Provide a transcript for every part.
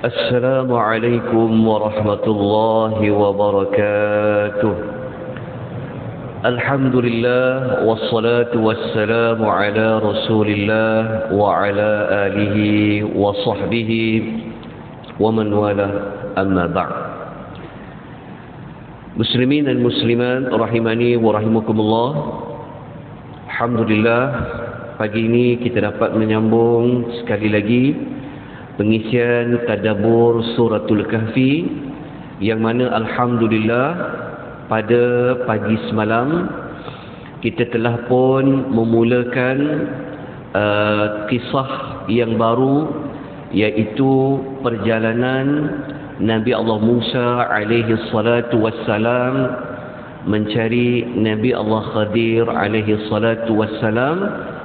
السلام عليكم ورحمة الله وبركاته. الحمد لله والصلاة والسلام على رسول الله وعلى آله وصحبه ومن والاه أما بعد. Muslimin dan muslimat rahimani wa rahimakumullah. Alhamdulillah, pagi ini kita dapat menyambung sekali lagi pengisian tadabbur suratul kahfi, yang mana alhamdulillah pada pagi semalam kita telah pun memulakan kisah yang baru, iaitu perjalanan Nabi Allah Musa alaihi salatu wassalam mencari Nabi Allah Khadir alaihi salatu wassalam,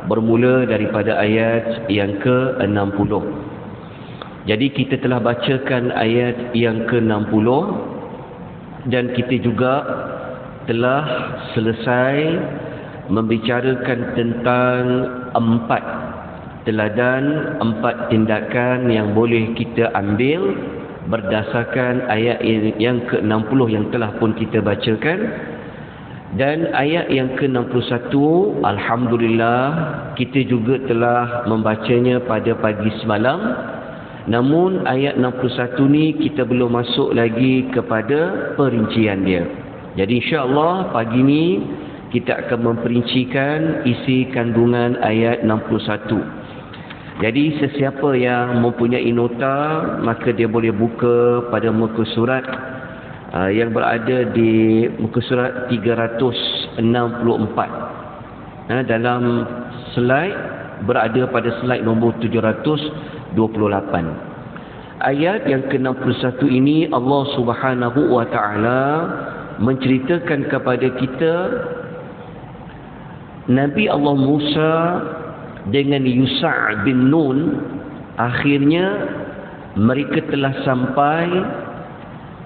bermula daripada ayat yang ke-60. Jadi kita telah bacakan ayat yang ke-60 dan kita juga telah selesai membicarakan tentang 4 teladan, 4 tindakan yang boleh kita ambil berdasarkan ayat yang ke-60 yang telah pun kita bacakan. Dan ayat yang ke-61 alhamdulillah kita juga telah membacanya pada pagi semalam. Namun ayat 61 ni kita belum masuk lagi kepada perincian dia. Jadi insya-Allah pagi ni kita akan memperincikan isi kandungan ayat 61. Jadi sesiapa yang mempunyai nota, maka dia boleh buka pada muka surat yang berada di muka surat 364. Dalam slide, berada pada slide nombor 728. Ayat yang ke-61 ini Allah Subhanahu wa taala menceritakan kepada kita Nabi Allah Musa dengan Yusha' bin Nun, akhirnya mereka telah sampai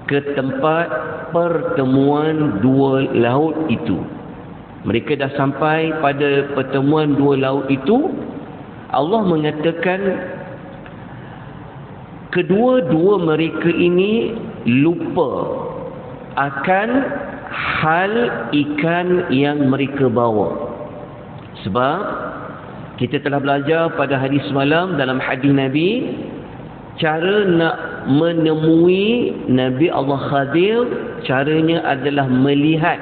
ke tempat pertemuan dua laut itu. Mereka dah sampai pada pertemuan dua laut itu. Allah mengatakan kedua-dua mereka ini lupa akan hal ikan yang mereka bawa. Sebab kita telah belajar pada hadis semalam, dalam hadis Nabi, cara nak menemui Nabi Allah Khadir, caranya adalah melihat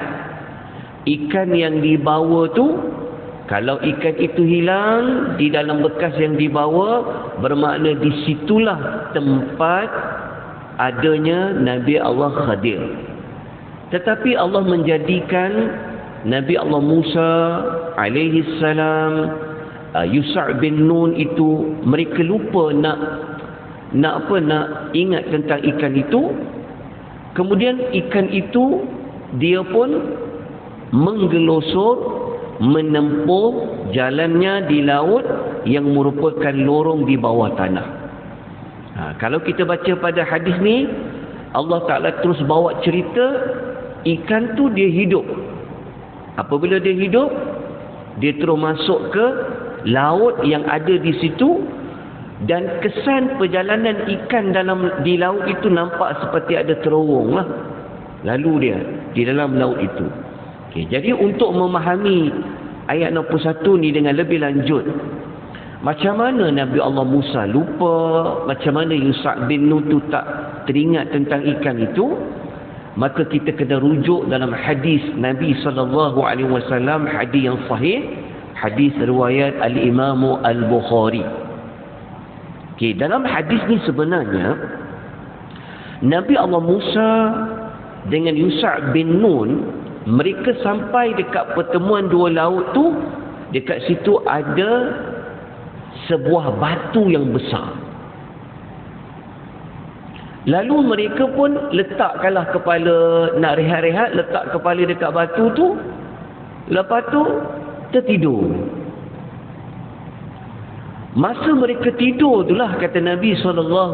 ikan yang dibawa tu. Kalau ikan itu hilang di dalam bekas yang dibawa, bermakna di situlah tempat adanya Nabi Allah Khadir. Tetapi Allah menjadikan Nabi Allah Musa alaihi salam, Yusha' bin Nun itu, mereka lupa nak ingat tentang ikan itu. Kemudian ikan itu dia pun menggelosor menempuh jalannya di laut yang merupakan lorong di bawah tanah. Kalau kita baca pada hadis ni, Allah Ta'ala terus bawa cerita ikan tu dia hidup. Apabila dia hidup, dia terus masuk ke laut yang ada di situ, dan kesan perjalanan ikan di laut itu nampak seperti ada terowong lah lalu dia di dalam laut itu. Jadi untuk memahami ayat 61 ni dengan lebih lanjut, macam mana Nabi Allah Musa lupa, macam mana Yusha' bin Nun tu tak teringat tentang ikan itu, maka kita kena rujuk dalam hadis Nabi SAW, hadis yang sahih, hadis riwayat Al-Imam Al-Bukhari. Dalam hadis ni sebenarnya Nabi Allah Musa dengan Yusha' bin Nun, mereka sampai dekat pertemuan dua laut tu. Dekat situ ada sebuah batu yang besar. Lalu mereka pun letakkanlah kepala, nak rehat-rehat, letak kepala dekat batu tu. Lepas tu tertidur. Masa mereka tidur itulah, kata Nabi SAW,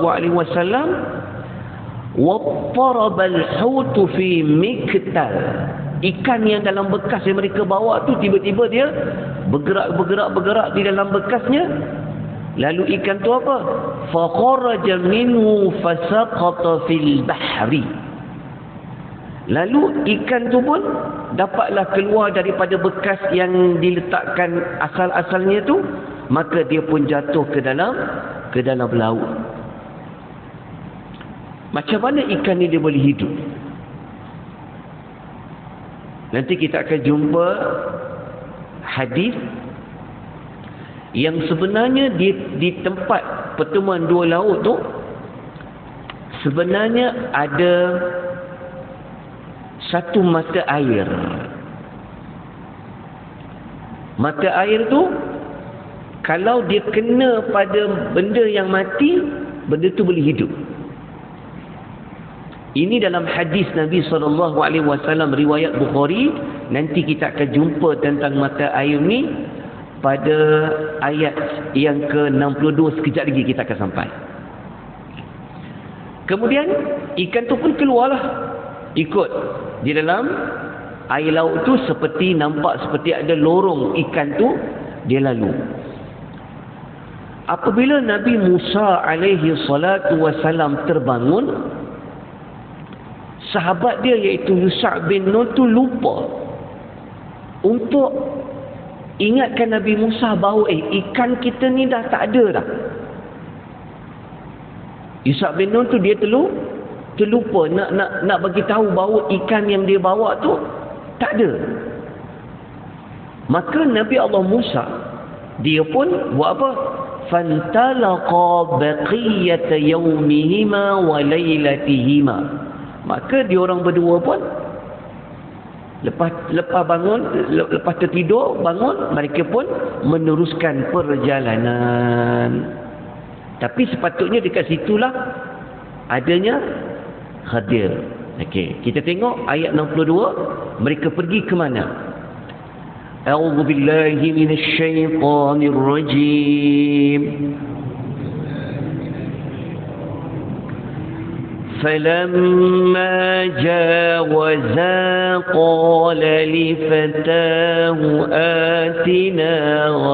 وَطَّرَبَ الْحُوتُ فِي مِكْتَلٍ. Ikan yang dalam bekas yang mereka bawa tu tiba-tiba dia bergerak di dalam bekasnya. Lalu ikan tu apa? Fakharaja minhu fasaqata fil bahri. Lalu ikan tu pun dapatlah keluar daripada bekas yang diletakkan asal-asalnya tu, maka dia pun jatuh ke dalam laut. Macam mana ikan ni dia boleh hidup? Nanti kita akan jumpa hadis yang sebenarnya di tempat pertemuan dua laut tu sebenarnya ada satu mata air. Mata air tu kalau dia kena pada benda yang mati, benda tu boleh hidup. Ini dalam hadis Nabi SAW riwayat Bukhari. Nanti kita akan jumpa tentang mata air ni pada ayat yang ke-62. Sekejap lagi kita akan sampai. Kemudian ikan tu pun keluarlah, ikut di dalam air laut tu, nampak seperti ada lorong ikan tu, dia lalu. Apabila Nabi Musa alaihi salatu wasalam terbangun, sahabat dia iaitu Yusha' bin Nun tu lupa untuk ingatkan Nabi Musa bahawa ikan kita ni dah tak ada dah. Yusha' bin Nun tu dia terlupa nak bagi tahu bahawa ikan yang dia bawa tu tak ada. Maka Nabi Allah Musa dia pun buat apa? Fantalaqa baqiyata yawmihima wa laylatihima. Maka diorang berdua pun lepas tertidur, bangun, mereka pun meneruskan perjalanan. Tapi sepatutnya dekat situlah adanya Khadir. Okey, kita tengok ayat 62, mereka pergi ke mana? A'udzu billahi minasy syaithanir rajim. فلما جاوزا قال لفتاه آتنا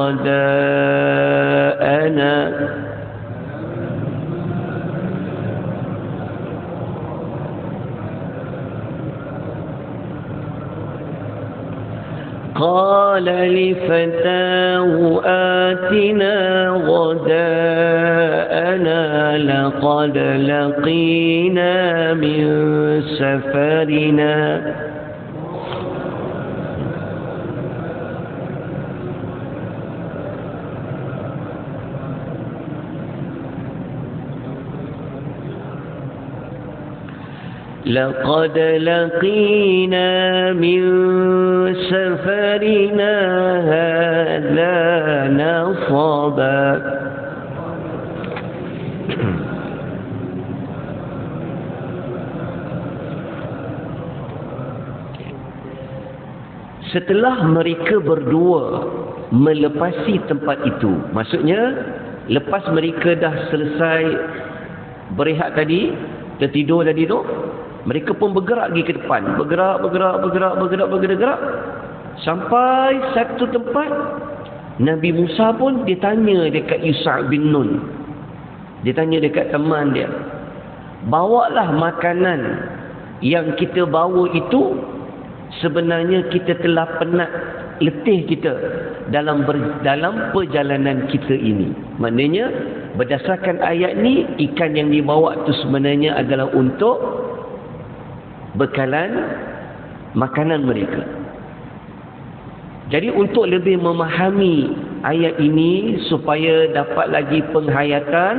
غداءنا قال لفتاه آتنا غداءنا لقد لقينا من سفرنا لقد لقينا من سفرنا هذا نصبا. Setelah mereka berdua melepasi tempat itu, maksudnya lepas mereka dah selesai berehat tadi, tertidur tadi tu, mereka pun bergerak pergi ke depan. Bergerak. Sampai satu tempat, Nabi Musa pun dia tanya dekat Yusha' bin Nun. Dia tanya dekat teman dia, bawalah makanan yang kita bawa itu, sebenarnya kita telah penat, letih kita dalam perjalanan kita ini. Maknanya berdasarkan ayat ni, ikan yang dibawa tu sebenarnya adalah untuk bekalan makanan mereka. Jadi untuk lebih memahami ayat ini supaya dapat lagi penghayatan,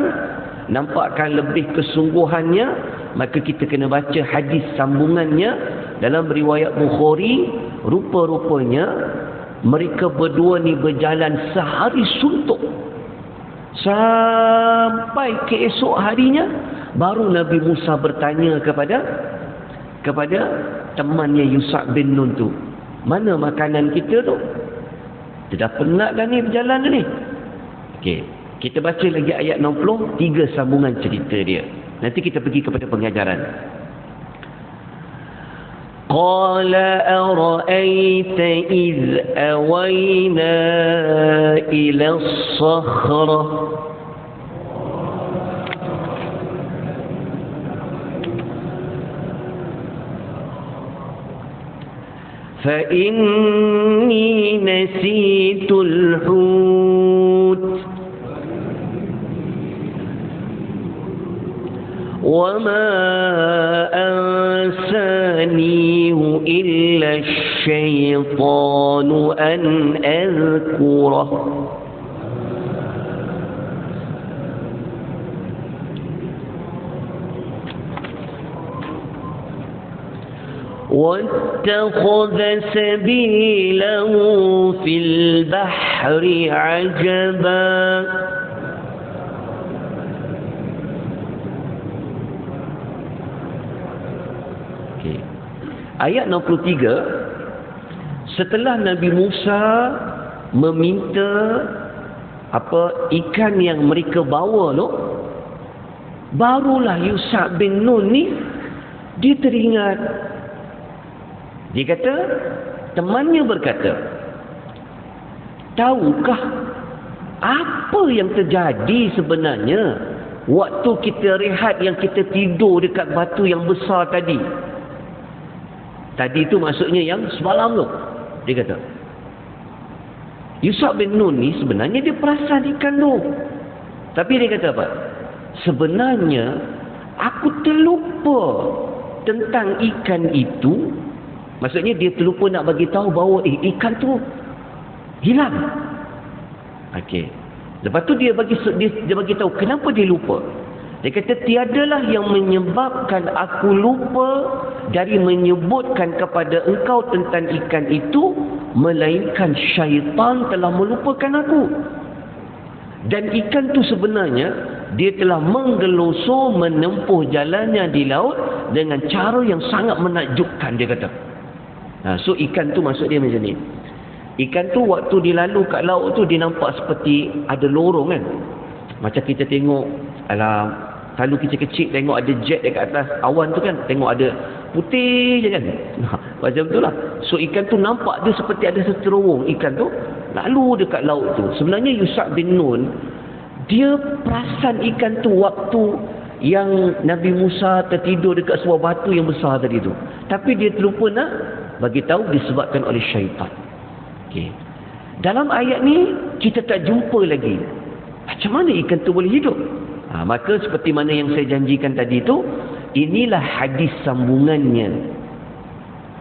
nampakkan lebih kesungguhannya, maka kita kena baca hadis sambungannya dalam riwayat Bukhari. Rupa-rupanya mereka berdua ni berjalan sehari suntuk sampai keesok harinya, baru Nabi Musa bertanya kepada temannya Yusha' bin Nun tu, mana makanan kita tu? Dia dah penat dah ni berjalan ni. Okey, kita baca lagi ayat 60, 3 sambungan cerita dia. Nanti kita pergi kepada pengajaran. Qala ara'aita iz awayna ila as-sakhrah فإني نسيت الحوت وما أنسانيه إلا الشيطان أن أذكره واتخذ سبيله في البحر عجبا. Ayat 63, setelah Nabi Musa meminta ikan yang mereka bawa tu, barulah Yusha bin Nun ni dia teringat. Dia kata, temannya berkata, tahukah apa yang terjadi sebenarnya waktu kita rehat, yang kita tidur dekat batu yang besar tadi? Tadi itu maksudnya yang semalam tu. Dia kata, Yusha bin Nun ni sebenarnya dia perasan ikan tu. Tapi dia kata apa? Sebenarnya aku terlupa tentang ikan itu. Maksudnya dia terlupa nak bagi tahu bahawa ikan tu hilang. Okey. Lepas tu dia bagi tahu kenapa dia lupa. Dia kata, tiadalah yang menyebabkan aku lupa dari menyebutkan kepada engkau tentang ikan itu, melainkan syaitan telah melupakan aku. Dan ikan tu sebenarnya dia telah menggelosor menempuh jalannya di laut dengan cara yang sangat menakjubkan, dia kata. So ikan tu maksud dia macam ni. Ikan tu waktu dia lalu kat laut tu, dia nampak seperti ada lorong kan. Macam kita tengok, kalau kecil-kecil tengok ada jet dekat atas awan tu kan, tengok ada putih je kan. Macam tu lah. So ikan tu nampak dia seperti ada seterowong ikan tu lalu dekat laut tu. Sebenarnya Yusha bin Nun dia perasan ikan tu waktu yang Nabi Musa tertidur dekat sebuah batu yang besar tadi tu. Tapi dia terlupa nak bagi tahu disebabkan oleh syaitan. Okey. Dalam ayat ni kita tak jumpa lagi macam mana ikan tu boleh hidup. Maka seperti mana yang saya janjikan tadi tu, inilah hadis sambungannya.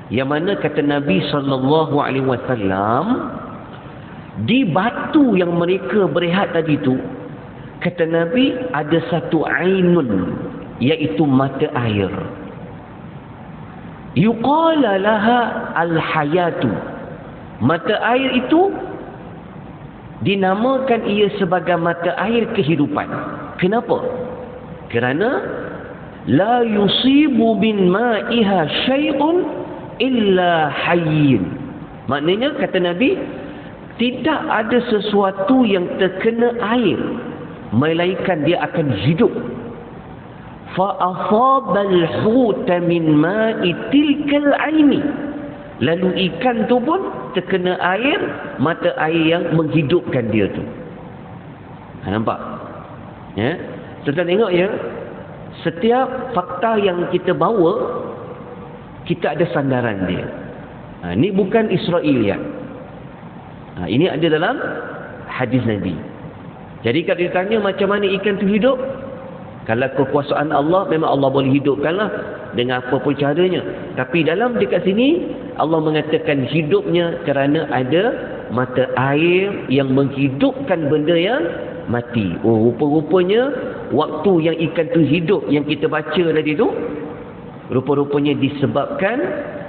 Yang mana kata Nabi SAW, di batu yang mereka berehat tadi tu, kata Nabi ada satu ainun, iaitu mata air. Yuqala laha al-hayatu. Mata air itu dinamakan ia sebagai mata air kehidupan. Kenapa? Kerana la yusibu bin ma'iha syai'un illa hayyin. Maknanya kata Nabi, tidak ada sesuatu yang terkena air melainkan dia akan hidup. Fa asabal huta min ma'i tilkal aini. Lalu ikan tu pun terkena air, mata air yang menghidupkan dia tu. Nampak? Ya, tuan-tuan tengok ya, setiap fakta yang kita bawa, kita ada sandaran dia. Ini bukan Israeliat. Ini ada dalam hadis Nabi. Jadi kalau ditanya macam mana ikan tu hidup, kalau kekuasaan Allah, memang Allah boleh hidupkanlah dengan apa pun caranya. Tapi dalam dekat sini Allah mengatakan hidupnya kerana ada mata air yang menghidupkan benda yang mati. Rupa-rupanya waktu yang ikan tu hidup yang kita baca tadi tu, rupa-rupanya disebabkan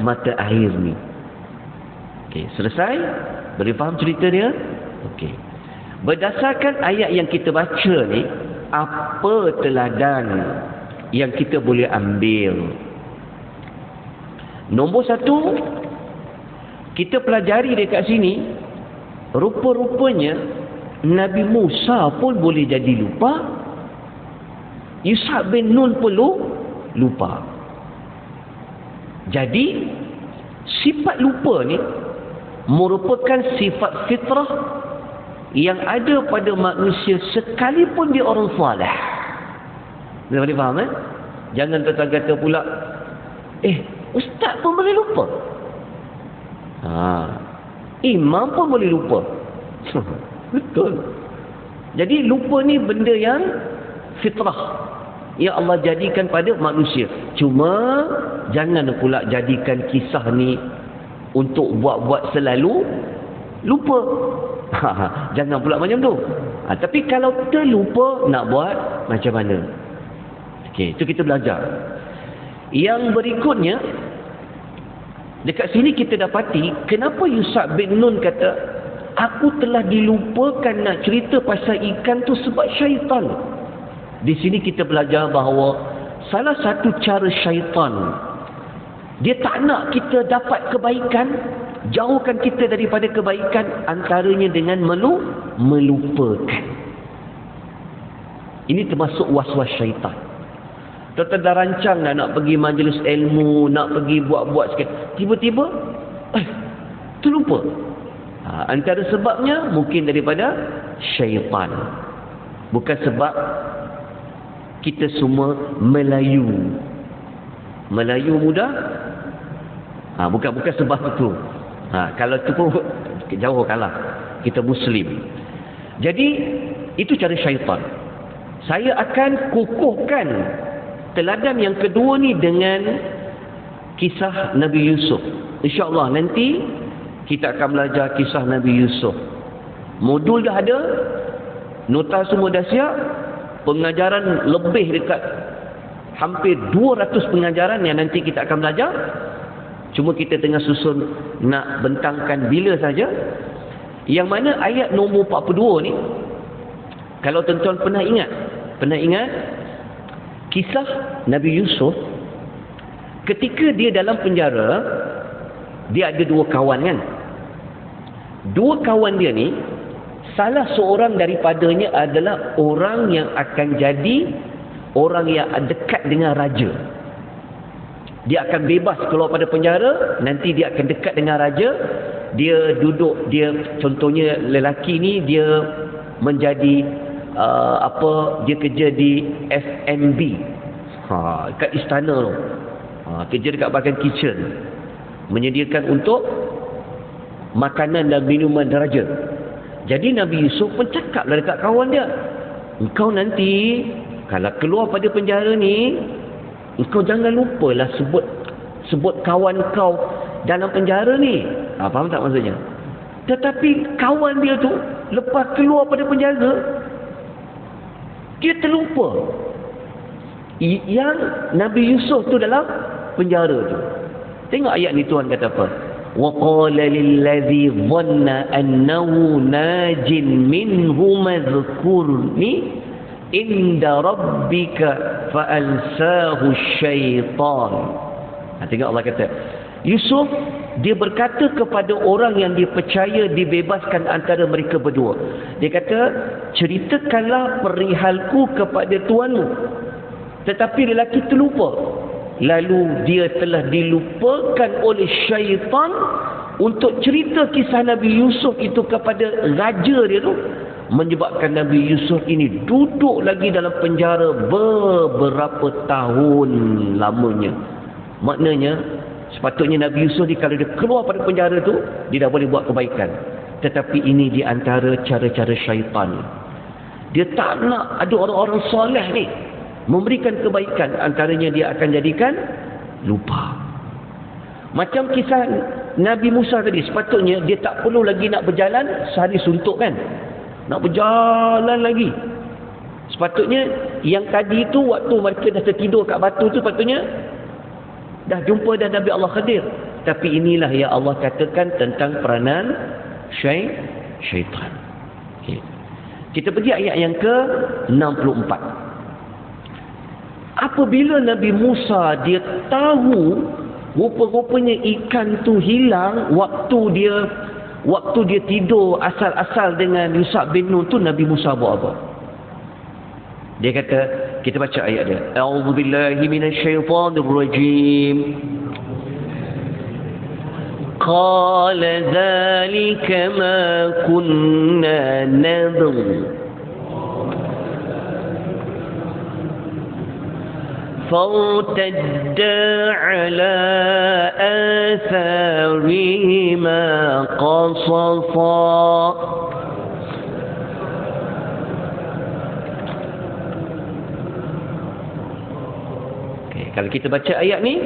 mata air ni. Okey, selesai? Boleh faham cerita dia? Okey. Berdasarkan ayat yang kita baca ni, apa teladan yang kita boleh ambil? Nombor satu, kita pelajari dekat sini, rupa-rupanya Nabi Musa pun boleh jadi lupa. Yusha bin Nun pun lupa. Jadi sifat lupa ni merupakan sifat fitrah yang ada pada manusia sekalipun dia orang soleh. Anda boleh faham Jangan tuan-tuan kata pula, ustaz pun boleh lupa. Imam pun boleh lupa. Betul. Jadi lupa ni benda yang fitrah yang Allah jadikan pada manusia. Cuma jangan pula jadikan kisah ni untuk buat-buat selalu lupa. Jangan pula macam tu. Tapi kalau terlupa, nak buat macam mana? Okey, itu kita belajar. Yang berikutnya, dekat sini kita dapati kenapa Yusuf bin Nun kata, aku telah dilupakan nak cerita pasal ikan tu sebab syaitan. Di sini kita belajar bahawa salah satu cara syaitan, dia tak nak kita dapat kebaikan, jauhkan kita daripada kebaikan, antaranya dengan melupakan. Ini termasuk was-was syaitan. Tuan-tuan dah rancang nak pergi majlis ilmu, nak pergi buat-buat sikit, tiba-tiba terlupa. Antara sebabnya mungkin daripada syaitan, bukan sebab kita semua Melayu mudah. Bukan sebab itu. Kalau itu pun jauh kalah. Kita Muslim. Jadi itu cara syaitan. Saya akan kukuhkan teladan yang kedua ni dengan kisah Nabi Yusuf. InsyaAllah nanti kita akan belajar kisah Nabi Yusuf. Modul dah ada, nota semua dah siap, pengajaran lebih dekat hampir 200 pengajaran yang nanti kita akan belajar. Cuma kita tengah susun nak bentangkan bila saja. Yang mana ayat nombor 42 ni, kalau tuan-tuan pernah ingat kisah Nabi Yusuf ketika dia dalam penjara, dia ada dua kawan kan. Dua kawan dia ni, salah seorang daripadanya adalah orang yang akan jadi orang yang dekat dengan raja. Dia akan bebas keluar pada penjara, nanti dia akan dekat dengan raja. Dia duduk, dia contohnya lelaki ni dia menjadi dia kerja di FMB, kat istana tu. Kerja dekat bahagian kitchen, menyediakan untuk makanan dan minuman raja. Jadi Nabi Yusuf pun cakaplah dekat kawan dia, engkau nanti kalau keluar pada penjara ni, engkau jangan lupalah sebut kawan kau dalam penjara ni. Faham tak maksudnya? Tetapi kawan dia tu lepas keluar pada penjara, dia terlupa yang Nabi Yusuf tu dalam penjara tu. Tengok ayat ni, Tuhan kata apa? وَقَالَ لِلَّذِي ظَنَّ أَنَّهُ نَاجٍ مِّنْهُ مَذْكُرْنِي عِنْدَ رَبِّكَ فَأَنْسَاهُ الشَّيْطَانِ. Tengok Allah kata, Yusuf dia berkata kepada orang yang dia percaya dibebaskan antara mereka berdua. Dia kata, ceritakanlah perihalku kepada tuanmu. Tetapi lelaki terlupa. Lalu dia telah dilupakan oleh syaitan untuk cerita kisah Nabi Yusuf itu kepada raja dia tu, menyebabkan Nabi Yusuf ini duduk lagi dalam penjara beberapa tahun lamanya. Maknanya sepatutnya Nabi Yusuf ni kalau dia keluar pada penjara tu, dia dah boleh buat kebaikan. Tetapi ini di antara cara-cara syaitan. Dia tak nak ada orang-orang soleh ni memberikan kebaikan, antaranya dia akan jadikan lupa. Macam kisah Nabi Musa tadi, sepatutnya dia tak perlu lagi nak berjalan sehari suntuk kan, nak berjalan lagi. Sepatutnya yang tadi tu waktu mereka dah tertidur kat batu tu, sepatutnya dah jumpa dah Nabi Allah Khadir. Tapi inilah yang Allah katakan tentang peranan syaitan. Okay. Kita pergi ayat yang ke-64. Apabila Nabi Musa dia tahu rupa-rupanya ikan tu hilang waktu dia tidur asal-asal dengan Yusuf bin Nun tu, Nabi Musa buat apa? Dia kata, kita baca ayat dia. A'udzubillahi minasyaitonir rajim. Qala dzalika ma kunna nabghi فارتدا على آثارهما قصصا. Kalau kita baca ayat ni,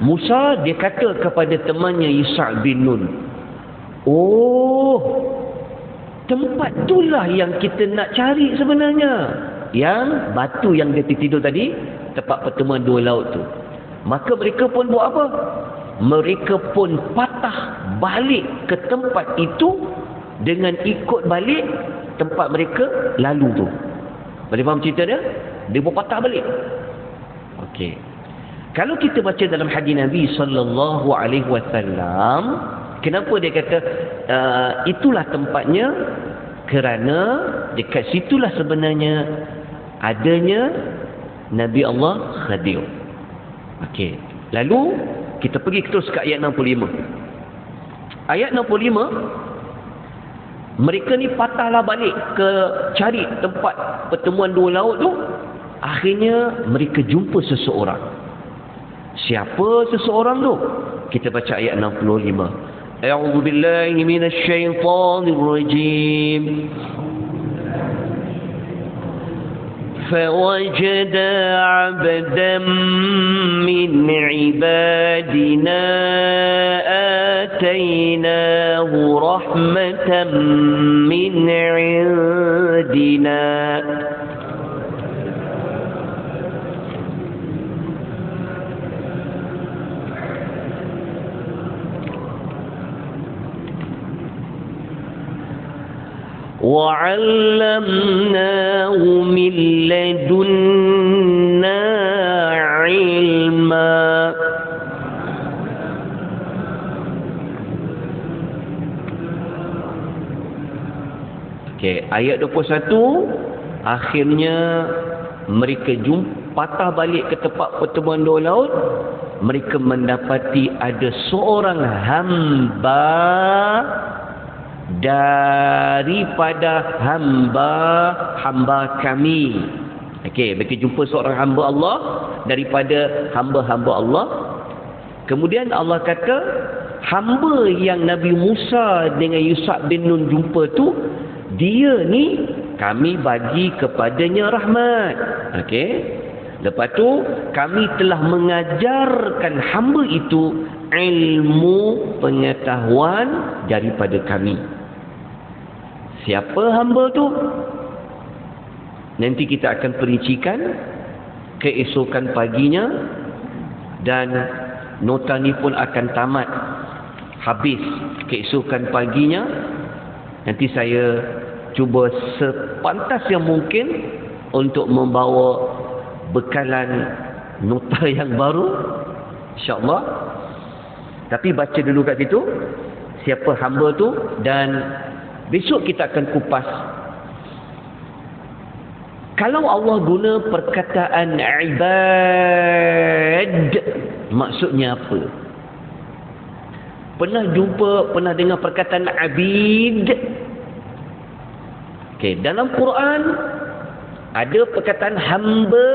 Musa dia kata kepada temannya Yusha' bin Nun, oh, tempat itulah yang kita nak cari sebenarnya. Yang batu yang dia tidur tadi, tempat pertemuan dua laut tu. Maka mereka pun buat apa? Mereka pun patah balik ke tempat itu dengan ikut balik tempat mereka lalu tu. Boleh faham cerita dia? Dia pun patah balik. Okey. Kalau kita baca dalam hadis Nabi sallallahu alaihi wasallam, kenapa dia kata itulah tempatnya? Kerana dekat situlah sebenarnya adanya Nabi Allah Khadir. Okey. Lalu kita pergi terus ke ayat 65. Ayat 65, mereka ni patahlah balik ke cari tempat pertemuan dua laut tu. Akhirnya mereka jumpa seseorang. Siapa seseorang tu? Kita baca ayat 65. A'udzu billahi minasy syaithanir rajim. فوجد عبدا من عبادنا آتيناه رحمة من عندنا وعلمناه من لدنا علما. Okey, ayat 21, akhirnya mereka patah balik ke tempat pertemuan dua laut. Mereka mendapati ada seorang hamba daripada hamba kami. Okey, mereka jumpa seorang hamba Allah daripada hamba-hamba Allah. Kemudian Allah kata, hamba yang Nabi Musa dengan Yusha' bin Nun jumpa tu, dia ni kami bagi kepadanya rahmat. Okey. Lepas tu kami telah mengajarkan hamba itu ilmu pengetahuan daripada kami. Siapa hamba tu? Nanti kita akan perincikan keesokan paginya, dan nota ni pun akan tamat habis keesokan paginya. Nanti saya cuba sepantas yang mungkin untuk membawa bekalan nota yang baru, insya-Allah. Tapi baca dulu kat situ siapa hamba tu, dan besok kita akan kupas. Kalau Allah guna perkataan ibad, maksudnya apa? Pernah dengar perkataan abid? Okey, dalam Quran ada perkataan hamba,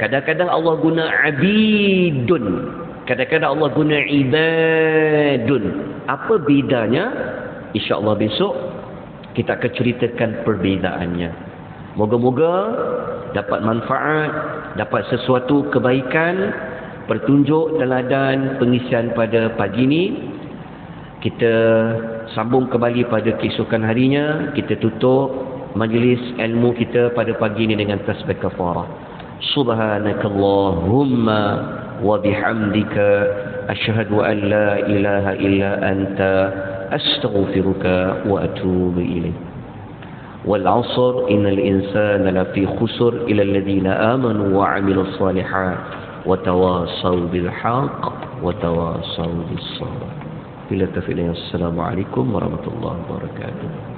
kadang-kadang Allah guna abidun, kadang-kadang Allah guna ibadun. Apa bedanya? InsyaAllah besok kita akan ceritakan perbezaannya. Moga-moga dapat manfaat, dapat sesuatu kebaikan, pertunjuk teladan pengisian pada pagi ini. Kita sambung kembali pada keesokan harinya. Kita tutup majlis ilmu kita pada pagi ini dengan tasbih kafarah. Subhanakallahumma wa bihamdika asyhadu an la ilaha illa anta astaghfiruka wa atubu ilaik. Wal 'asr innal insana lafi khusr illa alladhina amanu wa 'amilus shalihat wa tawassaw bil haqq wa tawassaw bis sabr. Bila taufiq. Assalamualaikum warahmatullahi wabarakatuh.